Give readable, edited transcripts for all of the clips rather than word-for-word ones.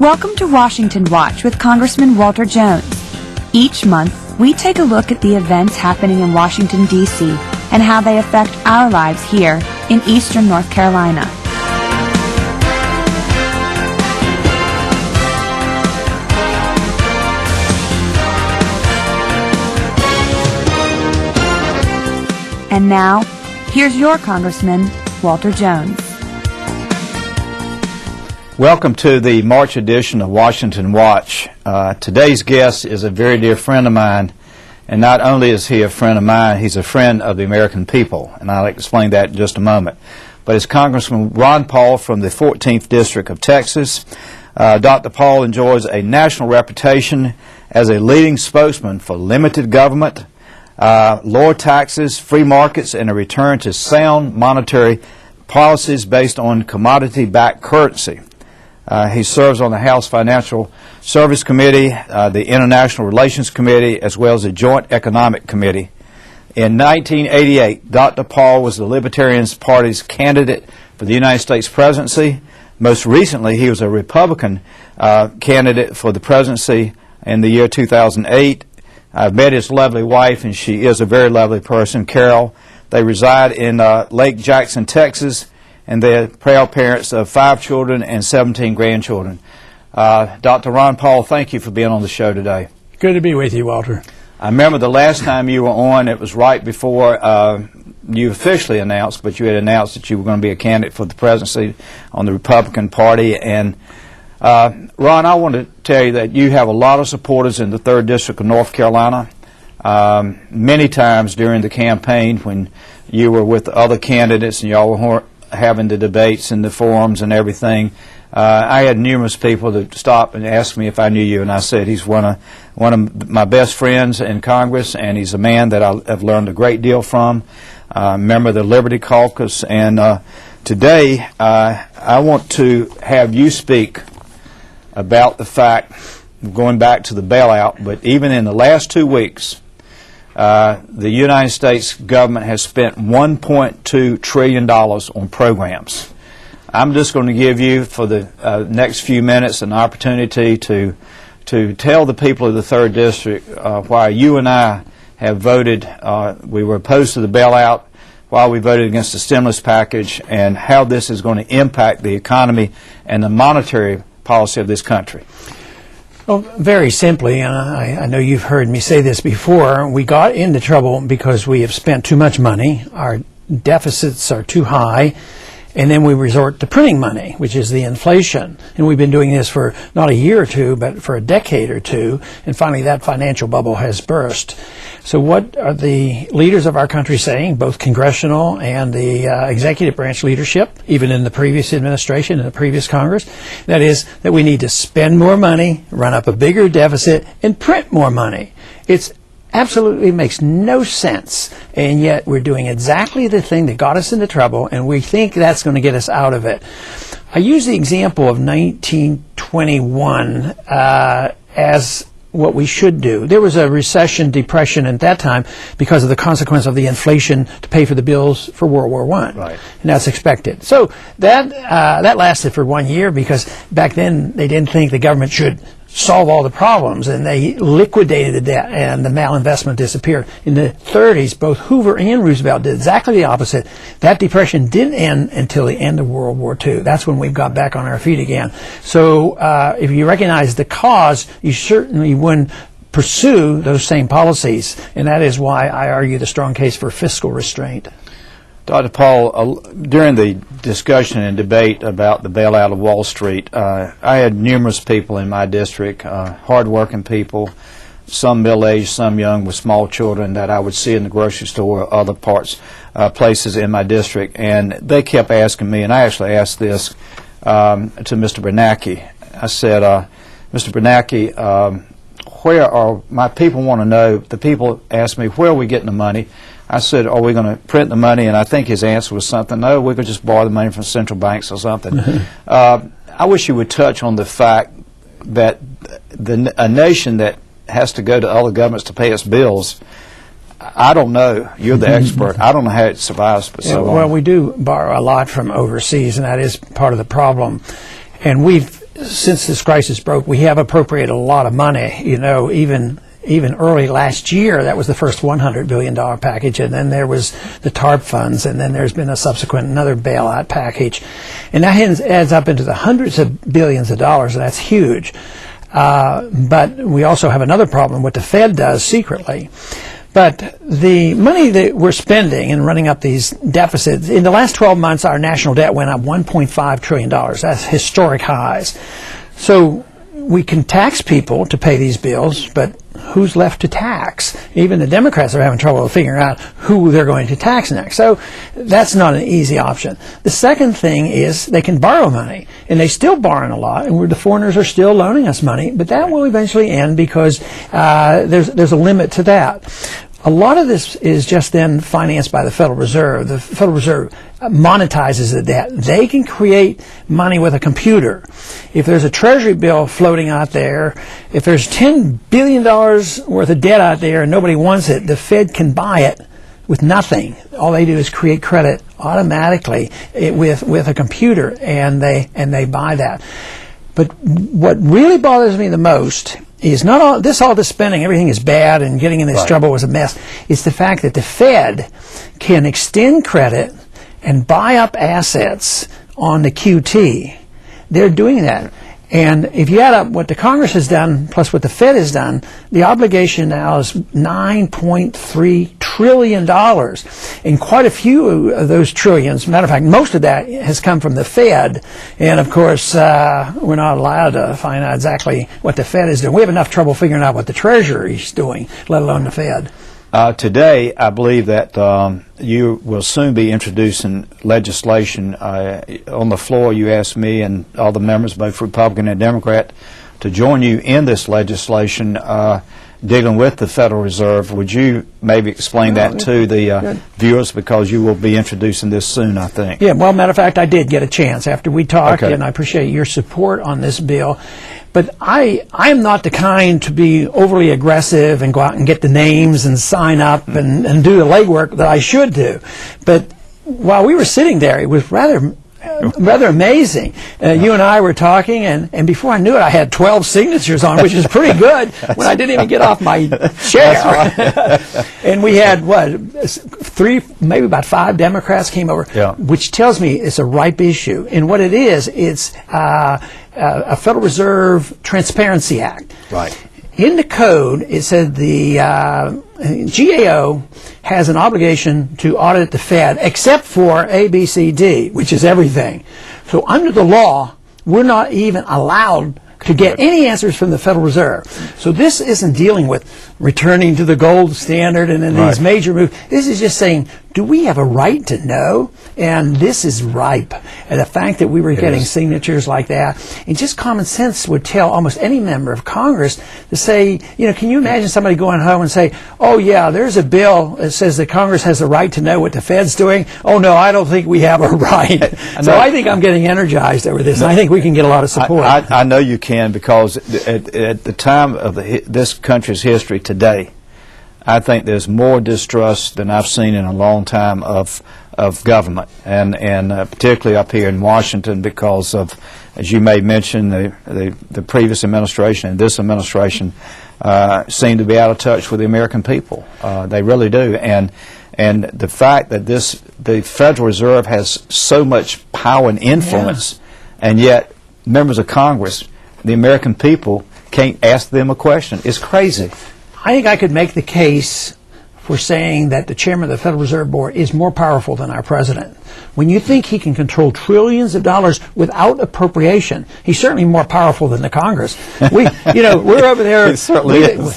Welcome to Washington Watch with Congressman Walter Jones. Each month, we take a look at the events happening in Washington, D.C. and how they affect our lives here in eastern North Carolina. And now, here's your Congressman, Walter Jones. Welcome to the March edition of Washington Watch. Today's guest is a very dear friend of mine, and not only is he a friend of mine, he's a friend of the American people, and I'll explain that in just a moment. But it's Congressman Ron Paul from the 14th District of Texas. Dr. Paul enjoys a national reputation as a leading spokesman for limited government, lower taxes, free markets, and a return to sound monetary policies based on commodity-backed currency. He serves on the House Financial Service Committee, the International Relations Committee, as well as the Joint Economic Committee. In 1988, Dr. Paul was the Libertarian Party's candidate for the United States presidency. Most recently, he was a Republican candidate for the presidency in the year 2008. I've met his lovely wife, and she is a very lovely person, Carol. They reside in Lake Jackson, Texas, and they're proud parents of 5 children and 17 grandchildren. Dr. Ron Paul, thank you for being on the show today. Good to be with you, Walter. I remember the last time you were on, it was right before you officially announced, but you had announced that you were going to be a candidate for the presidency on the Republican Party. And Ron, I want to tell you that you have a lot of supporters in the 3rd District of North Carolina. Many times during the campaign when you were with the other candidates and y'all were having the debates and the forums and everything, I had numerous people that stopped and asked me if I knew you, and I said he's one of my best friends in Congress, and he's a man that I've learned a great deal from. Member of the Liberty Caucus, and today I want to have you speak about the fact, going back to the bailout, but even in the last 2 weeks, the United States government has spent $1.2 trillion on programs. I'm just going to give you, for the next few minutes, an opportunity to tell the people of the 3rd District why you and I have voted, we were opposed to the bailout, why we voted against the stimulus package, and how this is going to impact the economy and the monetary policy of this country. Well, very simply, and I know you've heard me say this before, we got into trouble because we have spent too much money, our deficits are too high, and then we resort to printing money, which is the inflation. And we've been doing this for not a year or two, but for a decade or two, and finally that financial bubble has burst. So what are the leaders of our country saying, both congressional and the executive branch leadership, even in the previous administration and the previous Congress? That is that we need to spend more money, run up a bigger deficit, and print more money. It's absolutely makes no sense, and yet we're doing exactly the thing that got us into trouble, and we think that's going to get us out of it. I use the example of 1921 as what we should do. There was a recession, depression at that time because of the consequence of the inflation to pay for the bills for World War I. Right. And that's expected. So that lasted for 1 year because back then they didn't think the government should solve all the problems, and they liquidated the debt, and the malinvestment disappeared. In the 30s, both Hoover and Roosevelt did exactly the opposite. That depression didn't end until the end of World War II. That's when we got back on our feet again. So if you recognize the cause, you certainly wouldn't pursue those same policies, and that is why I argue the strong case for fiscal restraint. Dr. Paul, during the discussion and debate about the bailout of Wall Street, I had numerous people in my district, hard-working people, some middle-aged, some young with small children that I would see in the grocery store or other places in my district, and they kept asking me, and I actually asked this to Mr. Bernanke. I said, Mr. Bernanke, where are my people want to know, the people asked me, where are we getting the money? I said, are we going to print the money? And I think his answer was something, no, we could just borrow the money from central banks or something. I wish you would touch on the fact that a nation that has to go to other governments to pay its bills, I don't know. You're the expert. I don't know how it survives for so long. Well, we do borrow a lot from overseas, and that is part of the problem. And we've since this crisis broke, we have appropriated a lot of money. You know, even early last year, that was the first $100 billion package, and then there was the TARP funds, and then there's been a subsequent another bailout package. And that adds up into the hundreds of billions of dollars, and that's huge. But we also have another problem, what the Fed does secretly. But the money that we're spending and running up these deficits, in the last 12 months, our national debt went up $1.5 trillion. That's historic highs. So we can tax people to pay these bills, but who's left to tax? Even the Democrats are having trouble figuring out who they're going to tax next. So that's not an easy option. The second thing is they can borrow money, and they still borrowing a lot, and the foreigners are still loaning us money, but that will eventually end because there's a limit to that. A lot of this is just then financed by the Federal Reserve. The Federal Reserve monetizes the debt. They can create money with a computer. If there's a Treasury bill floating out there, if there's $10 billion worth of debt out there and nobody wants it, the Fed can buy it with nothing. All they do is create credit automatically with a computer, and they buy that. But what really bothers me the most is not all this spending, everything is bad and getting in this trouble was a mess. It's the fact that the Fed can extend credit and buy up assets on the QT. They're doing that. And if you add up what the Congress has done plus what the Fed has done, the obligation now is $9.3 trillion. And quite a few of those trillions, matter of fact, most of that has come from the Fed. And of course, we're not allowed to find out exactly what the Fed is doing. We have enough trouble figuring out what the Treasury is doing, let alone the Fed. Today, I believe that you will soon be introducing legislation. On the floor, you asked me and all the members, both Republican and Democrat, to join you in this legislation dealing with the Federal Reserve. Would you maybe explain that to the viewers, because you will be introducing this soon, I think? Yeah, well, matter of fact, I did get a chance after we talked, and I appreciate your support on this bill. But I am not the kind to be overly aggressive and go out and get the names and sign up and do the legwork that I should do. But while we were sitting there, it was rather amazing. You and I were talking, and before I knew it, I had 12 signatures on, which is pretty good when I didn't even get off my chair. And we had, maybe about 5 Democrats came over, which tells me it's a ripe issue. And what it is, it's a Federal Reserve Transparency Act. Right. In the code, it said the GAO has an obligation to audit the Fed, except for A, B, C, D, which is everything. So under the law, we're not even allowed to get any answers from the Federal Reserve. So this isn't dealing with returning to the gold standard and then these major moves. This is just saying, do we have a right to know? And this is ripe. And the fact that we were getting signatures like that, and just common sense would tell almost any member of Congress to say, you know, can you imagine somebody going home and say, oh yeah, there's a bill that says that Congress has the right to know what the Fed's doing. Oh no, I don't think we have a right. So I think I'm getting energized over this, and I think we can get a lot of support. I know you can, because at the time of this country's history today, I think there's more distrust than I've seen in a long time of government, and particularly up here in Washington, because of, as you may mention, the previous administration and this administration seem to be out of touch with the American people. They really do, and the fact that the Federal Reserve has so much power and influence, and yet members of Congress, the American people, can't ask them a question. It's crazy. I think I could make the case for saying that the chairman of the Federal Reserve Board is more powerful than our president. When you think he can control trillions of dollars without appropriation, he's certainly more powerful than the Congress. We're over there.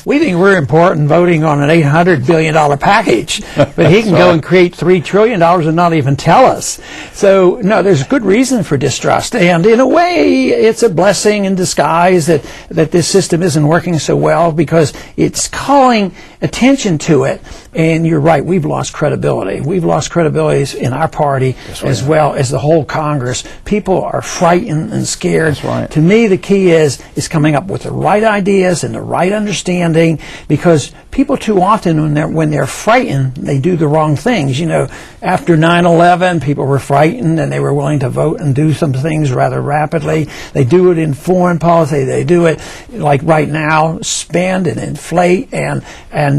We think we're important voting on an $800 billion package, but he can go and create $3 trillion and not even tell us. So, no, there's good reason for distrust. And in a way, it's a blessing in disguise that this system isn't working so well, because it's calling attention to it. And you're right, we've lost credibility. We've lost credibility in our party as well as the whole Congress. People are frightened and scared. That's right. To me, the key is coming up with the right ideas and the right understanding, because people too often, when they're frightened, they do the wrong things. You know, after 9/11, people were frightened and they were willing to vote and do some things rather rapidly. They do it in foreign policy. They do it like right now, spend and inflate, and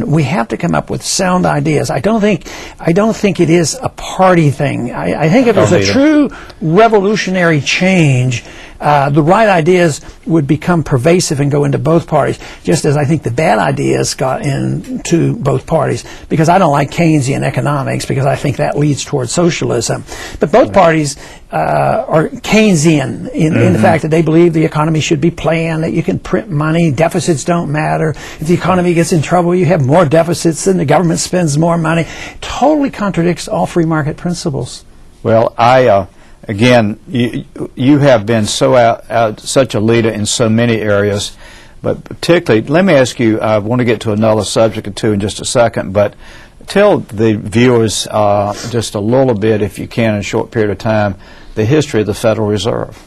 we have to come up with sound ideas. I don't think it is a party thing. I think if there's a true revolutionary change, the right ideas would become pervasive and go into both parties, just as I think the bad ideas got into both parties, because I don't like Keynesian economics, because I think that leads towards socialism. But both parties are Keynesian in the fact that they believe the economy should be planned, that you can print money, deficits don't matter. If the economy gets in trouble, you have more deficits, then the government spends more money. Totally contradicts all free market principles. Well, again, you have been such a leader in so many areas, but particularly, let me ask you, I want to get to another subject or two in just a second, but tell the viewers just a little bit, if you can, in a short period of time, the history of the Federal Reserve.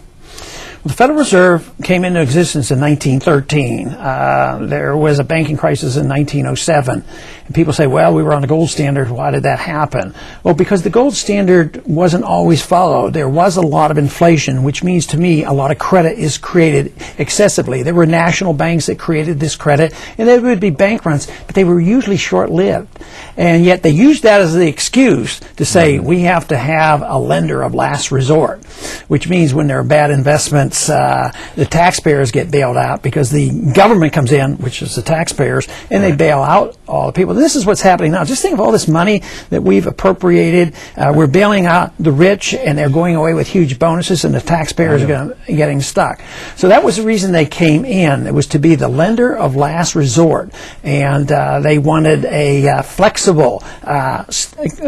The Federal Reserve came into existence in 1913. There was a banking crisis in 1907. And people say, well, we were on the gold standard. Why did that happen? Well, because the gold standard wasn't always followed. There was a lot of inflation, which means to me a lot of credit is created excessively. There were national banks that created this credit, and there would be bank runs, but they were usually short-lived. And yet they used that as the excuse to say we have to have a lender of last resort, which means when there are bad investments, the taxpayers get bailed out because the government comes in, which is the taxpayers, and they bail out all the people. This is what's happening now. Just think of all this money that we've appropriated. We're bailing out the rich, and they're going away with huge bonuses, and the taxpayers are getting stuck. So that was the reason they came in. It was to be the lender of last resort, and they wanted a flexible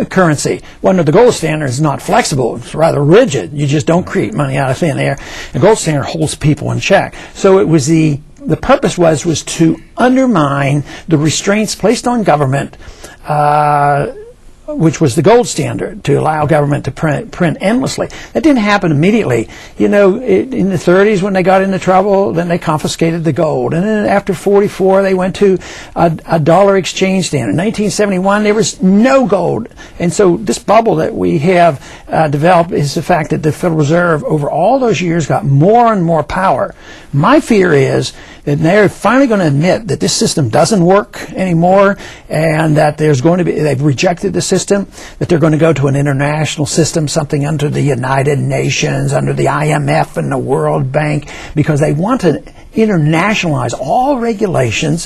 currency. Well, no, the gold standard is not flexible. It's rather rigid. You just don't create money out of thin air. The gold standard holds people in check. So it was the purpose was to undermine the restraints placed on government, which was the gold standard, to allow government to print endlessly. That didn't happen immediately. You know, in the 30s when they got into trouble, then they confiscated the gold. And then after 44, they went to a dollar exchange standard. In 1971, there was no gold. And so this bubble that we have developed is the fact that the Federal Reserve over all those years got more and more power. My fear is that they're finally going to admit that this system doesn't work anymore, and that they've rejected the system, that they're going to go to an international system, something under the United Nations, under the IMF and the World Bank, because they want to internationalize all regulations.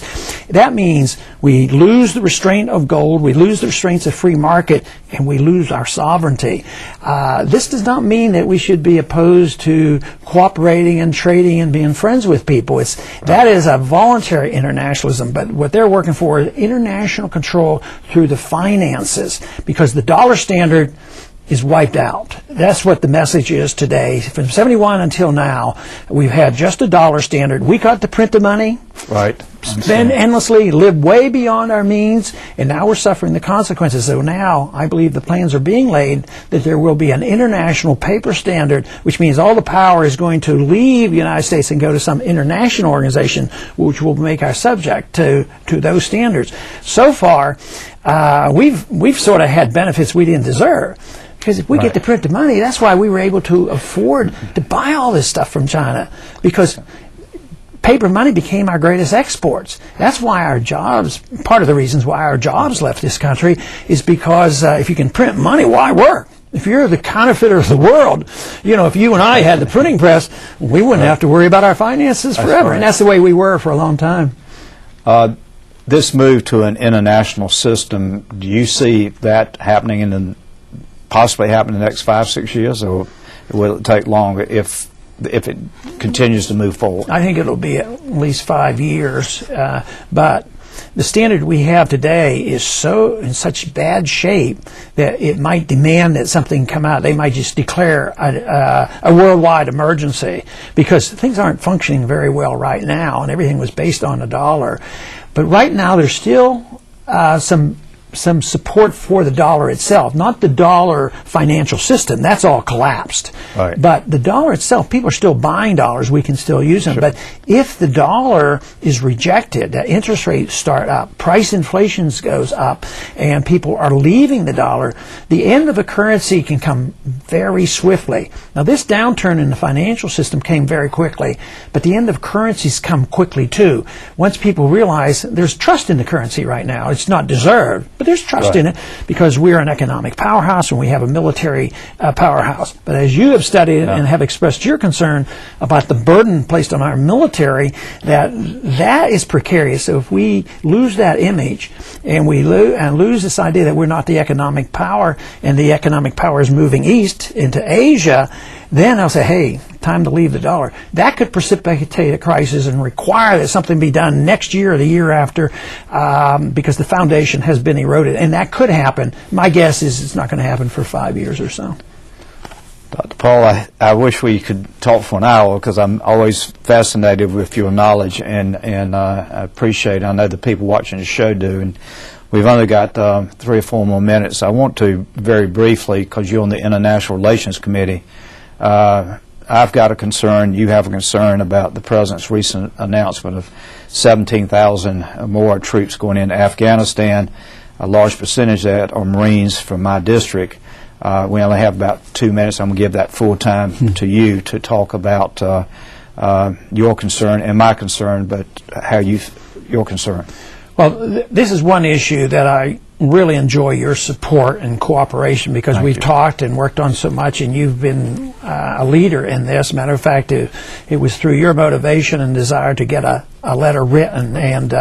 That means we lose the restraint of gold, we lose the restraints of free market, and we lose our sovereignty. This does not mean that we should be opposed to cooperating and trading and being friends with people. That is a voluntary internationalism, but what they're working for is international control through the finances, because the dollar standard is wiped out. That's what the message is today. From 71 until now, we've had just a dollar standard. We got to print the money, right, spend endlessly, live way beyond our means, and now we're suffering the consequences. So now I believe the plans are being laid that there will be an international paper standard, which means all the power is going to leave the United States and go to some international organization, which will make our subject to those standards. So far, we've sort of had benefits we didn't deserve. Because if we get to print the money, that's why we were able to afford to buy all this stuff from China, because paper money became our greatest exports. That's why our jobs, part of the reasons why our jobs left this country is because if you can print money, why work? If you're the counterfeiter of the world, you know, if you and I had the printing press, we wouldn't have to worry about our finances forever. And that's the way we were for a long time. This move to an international system, do you see that happening possibly happen in the next 5-6 years, or will it take longer if it continues to move forward? I think it'll be at least 5 years, but the standard we have today is in such bad shape that it might demand that something come out. They might just declare a worldwide emergency, because things aren't functioning very well right now, and everything was based on the dollar. But right now there's still some some support for the dollar itself, not the dollar financial system. That's all collapsed. Right. But the dollar itself, people are still buying dollars. We can still use them. Sure. But if the dollar is rejected, interest rates start up, price inflation goes up, and people are leaving the dollar, the end of a currency can come very swiftly. Now, this downturn in the financial system came very quickly, but the end of currencies come quickly too. Once people realize there's trust in the currency right now, it's not deserved, but there's trust in it because we're an economic powerhouse and we have a military powerhouse. But as you have studied and have expressed your concern about the burden placed on our military, that is precarious. So if we lose that image and we lose this idea that we're not the economic power and the economic power is moving east into Asia, then they'll say, hey, time to leave the dollar. That could precipitate a crisis and require that something be done next year or the year after because the foundation has been eroded. And that could happen. My guess is it's not going to happen for 5 years or so. Dr. Paul, I wish we could talk for an hour because I'm always fascinated with your knowledge and I appreciate it. I know the people watching the show do. And we've only got 3 or 4 more minutes. I want to very briefly, because you're on the International Relations Committee, I've got a concern, you have a concern about the President's recent announcement of 17,000 more troops going into Afghanistan. A large percentage of that are Marines from my district. We only have about 2 minutes. I'm going to give that full time to you to talk about your concern and my concern, but how your concern. Well, this is one issue that I really enjoy your support and cooperation because we've talked and worked on so much, and you've been a leader in this. Matter of fact, it was through your motivation and desire to get a letter written, and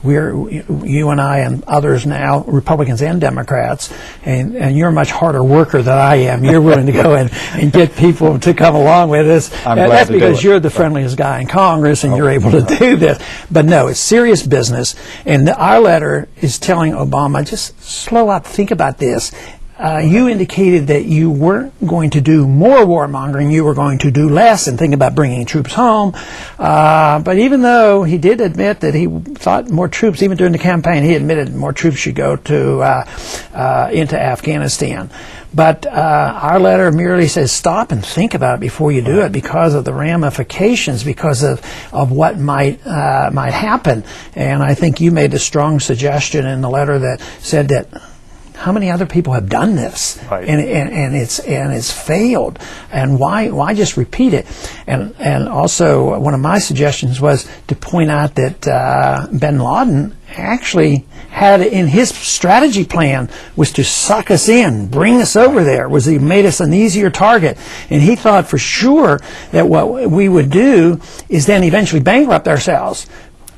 you and I and others now, Republicans and Democrats, and you're a much harder worker than I am. You're willing to go and get people to come along with us. That's because you're the friendliest guy in Congress, and you're able to do this. But no, it's serious business, and our letter is telling Obama, just slow up, think about this. You indicated that you weren't going to do more warmongering, you were going to do less and think about bringing troops home. But even though he did admit that he thought more troops, even during the campaign, he admitted more troops should go into Afghanistan. But our letter merely says stop and think about it before you do it because of the ramifications, because of what might happen. And I think you made a strong suggestion in the letter that said that how many other people have done this, right, and it's failed, and why just repeat it? And also one of my suggestions was to point out that bin Laden actually had in his strategy plan was to suck us in, bring us over there, he made us an easier target, and he thought for sure that what we would do is then eventually bankrupt ourselves.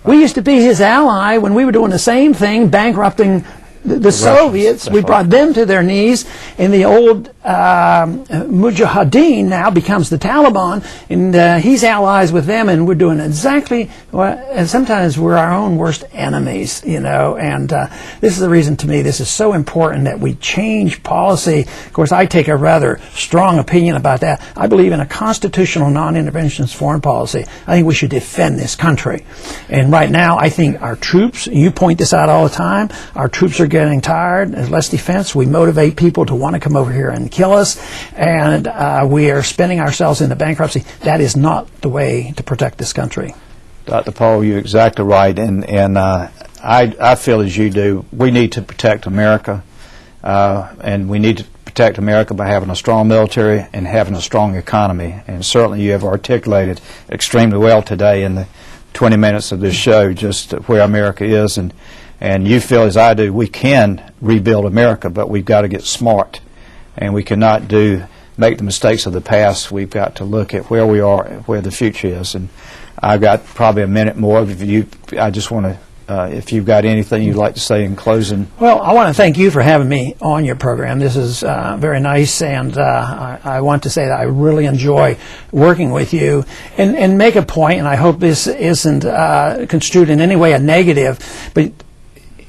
We used to be his ally when we were doing the same thing, bankrupting the Soviets. We brought them to their knees, and the old Mujahideen now becomes the Taliban, and he's allies with them, and we're doing exactly what, and sometimes we're our own worst enemies, and this is the reason to me this is so important that we change policy. Of course, I take a rather strong opinion about that. I believe in a constitutional non-interventionist foreign policy. I think we should defend this country, and right now I think our troops, you point this out all the time, our troops are getting tired. There's less defense. We motivate people to want to come over here and kill us, and we are spending ourselves into bankruptcy. That is not the way to protect this country. Dr. Paul, you're exactly right, and I feel as you do. We need to protect America, and we need to protect America by having a strong military and having a strong economy, and certainly you have articulated extremely well today in the 20 minutes of this show just where America is, and you feel as I do, we can rebuild America, but we've got to get smart, and we cannot make the mistakes of the past. We've got to look at where we are, where the future is. And I've got probably a minute more. I just want to, if you've got anything you'd like to say in closing. Well, I want to thank you for having me on your program. This is very nice, and I want to say that I really enjoy working with you and make a point, and I hope this isn't construed in any way a negative, but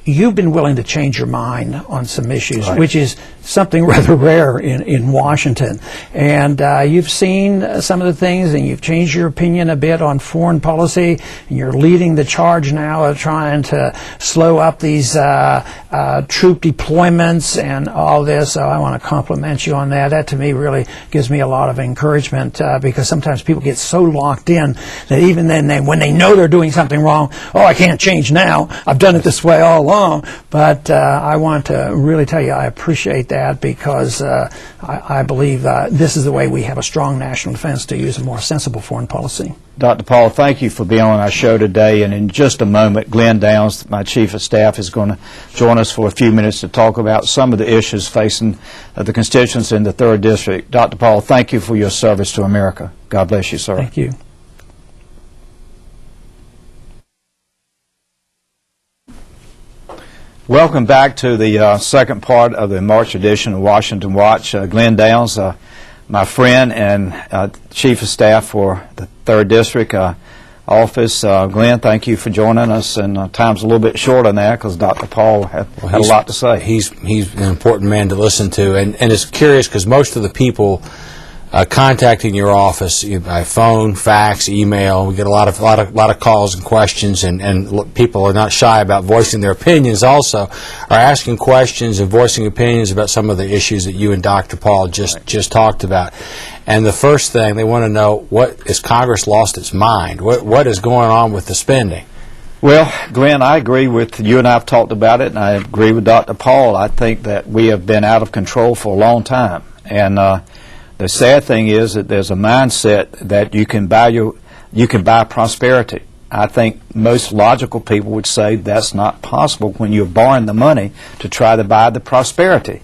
you've been willing to change your mind on some issues, right, which is something rather rare in Washington. And you've seen some of the things, and you've changed your opinion a bit on foreign policy, and you're leading the charge now of trying to slow up these troop deployments and all this. So I want to compliment you on that. That to me really gives me a lot of encouragement, because sometimes people get so locked in that even then, when they know they're doing something wrong, oh, I can't change now. I've done it this way all along. But I want to really tell you I appreciate that, because I believe this is the way we have a strong national defense to use a more sensible foreign policy. Dr. Paul, thank you for being on our show today. And in just a moment, Glenn Downs, my Chief of Staff, is going to join us for a few minutes to talk about some of the issues facing the constituents in the 3rd District. Dr. Paul, thank you for your service to America. God bless you, sir. Thank you. Welcome back to the second part of the March edition of Washington Watch. Glenn Downs, my friend and Chief of Staff for the 3rd District office. Glenn, thank you for joining us, and time's a little bit shorter now because Dr. Paul had a lot to say. He's an important man to listen to, and it's curious because most of the people contacting your office by phone, fax, email, we get a lot of calls and questions, and people are not shy about voicing their opinions. Also, are asking questions and voicing opinions about some of the issues that you and Dr. Paul just talked about. And the first thing they want to know, what is Congress lost its mind? What is going on with the spending? Well, Glenn, I agree with you, and I've talked about it, and I agree with Dr. Paul. I think that we have been out of control for a long time, and the sad thing is that there's a mindset that you can buy prosperity. I think most logical people would say that's not possible when you're borrowing the money to try to buy the prosperity.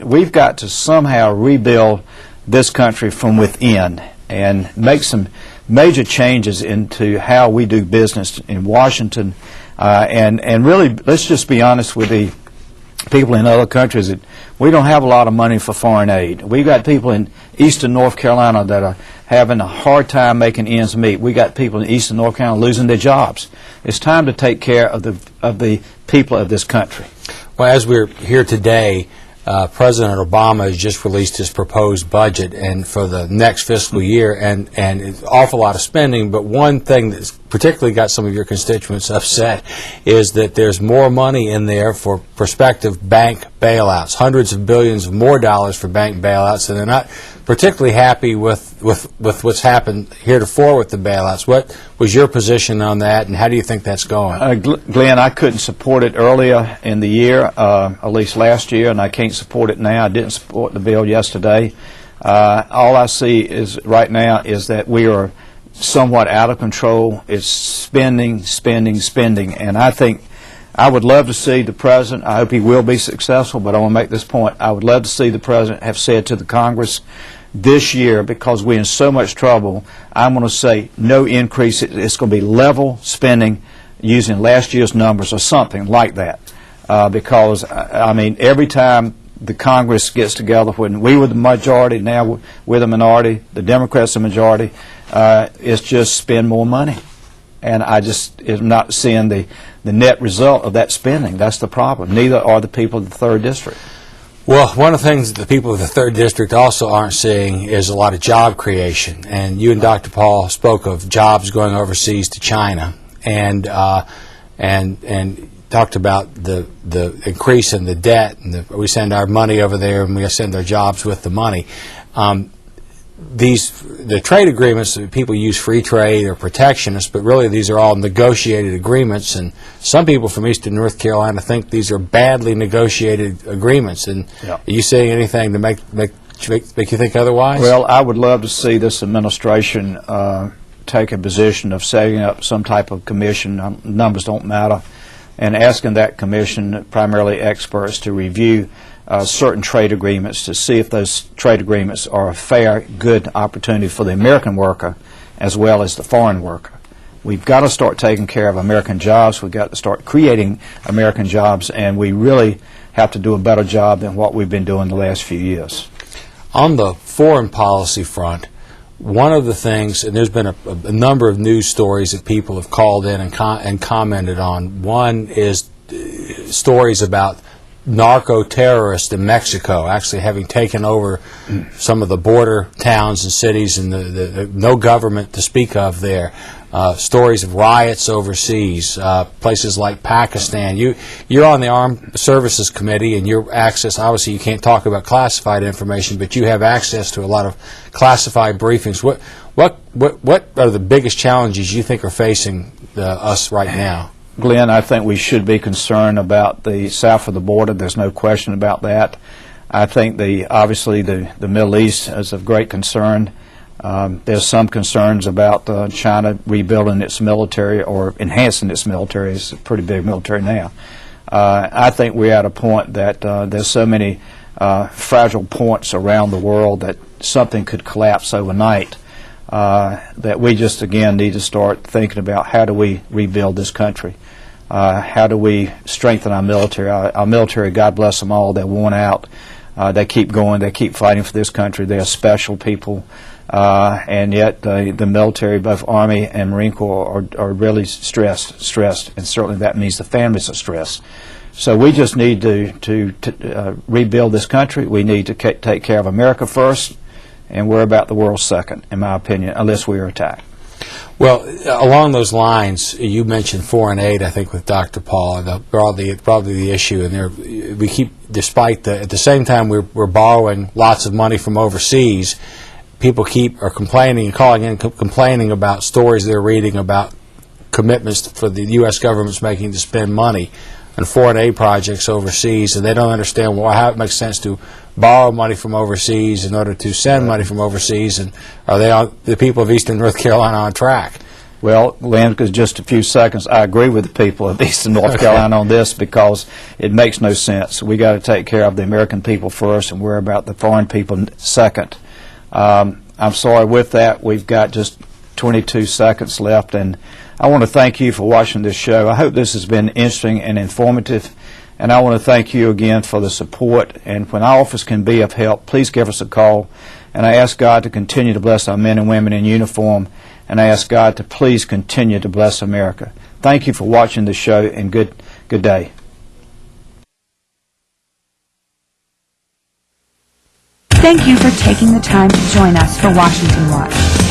We've got to somehow rebuild this country from within and make some major changes into how we do business in Washington. And really, let's just be honest with the people in other countries. That we don't have a lot of money for foreign aid. We've got people in eastern North Carolina that are having a hard time making ends meet. We got people in eastern North Carolina losing their jobs. It's time to take care of the people of this country. Well, as we're here today, President Obama has just released his proposed budget and for the next fiscal year, and it's an awful lot of spending. But one thing that's particularly got some of your constituents upset is that there's more money in there for prospective bank bailouts, hundreds of billions of more dollars for bank bailouts, and they're not particularly happy with what's happened heretofore with the bailouts. What was your position on that, and how do you think that's going? Glenn, I couldn't support it earlier in the year, at least last year, and I can't support it now. I didn't support the bill yesterday. All I see is right now is that we are somewhat out of control. It's spending, and I think I would love to see the President, I hope he will be successful, but I want to make this point. I would love to see the President have said to the Congress this year, because we're in so much trouble, I'm going to say no increase. It's going to be level spending using last year's numbers or something like that. Because, I mean, every time the Congress gets together, when we were the majority, now we're the minority, the Democrats the majority, it's just spend more money. And I just am not seeing the net result of that spending. That's the problem. Neither are the people of the 3rd District. Well, one of the things that the people of the 3rd District also aren't seeing is a lot of job creation. And you and Dr. Paul spoke of jobs going overseas to China, and talked about the increase in the debt, and we send our money over there and we send our jobs with the money. The trade agreements, people use free trade or protectionist, but really these are all negotiated agreements, and some people from eastern North Carolina think these are badly negotiated agreements. And yeah. Are you saying anything to make you think otherwise? Well, I would love to see this administration take a position of setting up some type of commission, numbers don't matter, and asking that commission, primarily experts, to review certain trade agreements to see if those trade agreements are a fair, good opportunity for the American worker as well as the foreign worker. We've got to start taking care of American jobs. We've got to start creating American jobs, and we really have to do a better job than what we've been doing the last few years. On the foreign policy front, one of the things, and there's been a number of news stories that people have called in and commented on. One is stories about narco-terrorists in Mexico, actually having taken over some of the border towns and cities, and the no government to speak of there. Stories of riots overseas, places like Pakistan. You're on the Armed Services Committee, and your access, obviously you can't talk about classified information, but you have access to a lot of classified briefings. What are the biggest challenges you think are facing us right now? Glenn, I think we should be concerned about the south of the border. There's no question about that. I think obviously the Middle East is of great concern. There's some concerns about China rebuilding its military or enhancing its military. It's a pretty big military now. I think we're at a point that there's so many fragile points around the world that something could collapse overnight. That we just, again, need to start thinking about how do we rebuild this country. How do we strengthen our military? Our military, God bless them all, they're worn out. They keep going. They keep fighting for this country. They are special people. And yet the military, both Army and Marine Corps, are really stressed, and certainly that means the families are stressed. So we just need to rebuild this country. We need to take care of America first, and worry about the world second, in my opinion, unless we are attacked. Well, along those lines, you mentioned foreign aid, I think, with Dr. Paul, probably the issue. And we keep, despite at the same time we're borrowing lots of money from overseas, people are complaining and calling in, complaining about stories they're reading about commitments for the U.S. government's making to spend money on foreign aid projects overseas, and they don't understand how it makes sense to borrow money from overseas in order to send money from overseas. And are the people of Eastern North Carolina on track? Well, Lynn, because just a few seconds, I agree with the people of Eastern North Carolina on this, because it makes no sense. We got to take care of the American people first and worry about the foreign people second. I'm sorry, with that, we've got just 22 seconds left, and I want to thank you for watching this show. I hope this has been interesting and informative, and I want to thank you again for the support. And when our office can be of help, please give us a call. And I ask God to continue to bless our men and women in uniform, and I ask God to please continue to bless America. Thank you for watching the show, and good day. Thank you for taking the time to join us for Washington Watch.